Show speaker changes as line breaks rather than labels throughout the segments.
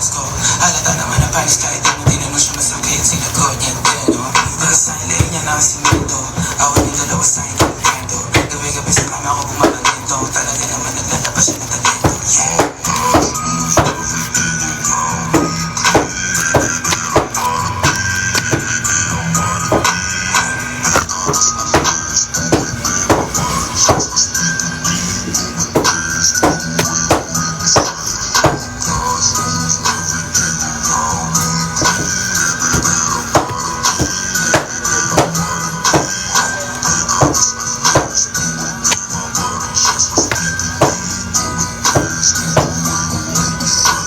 pals ko. Halata naman na panis kahit di mo tinanong siya masakit. Sinagot niya din, no? Para sa ilay niya na simento. Awan yung dalawa sa akin kontento. Gabi-gabi sa kama ko bumabagento. Talaga naman naglalabas siya ng talento.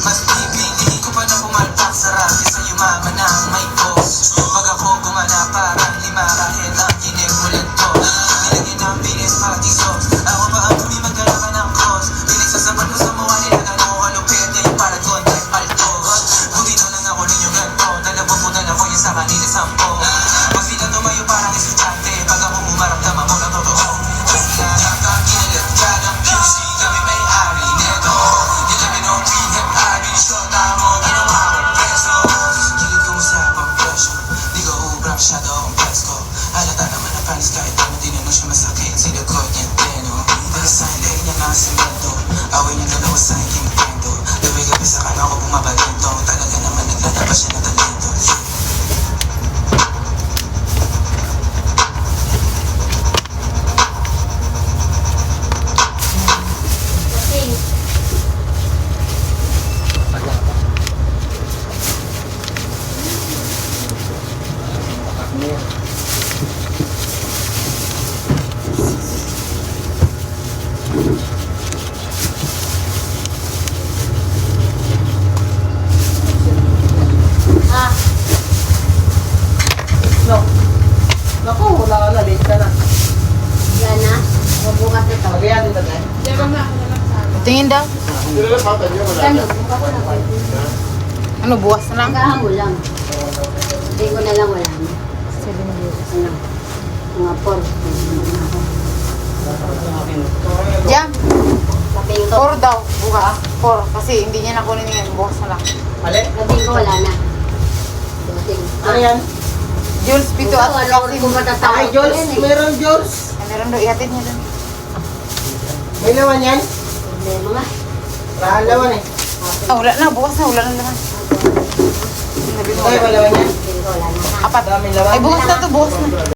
Mas pipiliin ko pa na pumalpak sa radyo sa yumaman ng may boss. Pag ako gumana parang lima kahit ang kinimulan ko. Nilagyan ng bilis pati sauce. Ako pa ang tumimagdala ka ng cross. Pinagsasabat ko sa mukha nila gano'n ko kalupit. Ngayon para doon kay Altos. Buti na lang ako ninyo ganito. Nalabubunan ako yung sa kanila sampo. Pag sila tumayo parang estudyante. Pag ako bumaramdaman ko na totoo. Nakakinalat ka ng QC. Kami may-ari neto. Di kami no PMRD. Shota mo, ginawa kong preso. Gilid ko mo sa pag-presyo. Di ko ubra masyado ang pals ko. Halata naman na panis kahit di mo tinanong siya masakit. Sinagot niya din, no? Para sa ilay niya na simento. Away niya dalawa sa aking kwento. Gabi-gabi sa kanya ko bumabagento. Talaga naman naglalabas siya ng talento.
No. Naku, wala ka na. Late ka na.
Yan na. Mabukas na to.
Mag-iyan din tayo.
Tingin daw.
Ano? Buka ko na ko.
Ano, bukas na lang?
Naghahamol lang. Hindi ko na lang wala na.
7 years.
Ano? Mga 4.
Jam,
Labing ko.
4 daw. Bukas. 4. Kasi hindi niya nakunin yan. Bukas na lang.
Mali?
Labing ko wala na. Dumating.
Ano yan?
Jules, pito at
Wala ko
kasi.
kung matatawag
Ay,
ko
Jules.
yan eh.
Meron, Jules.
Meron daw, ihatid niya doon.
May laman yan?
Problema nga.
Lahan laman eh.
Ah, wala na. Bukas na. Wala na naman. Sabi ko,
Ay, may laman yan?
Labing ko wala na.
apat.
Daming laman.
Ay, bukas na to. Bukas na.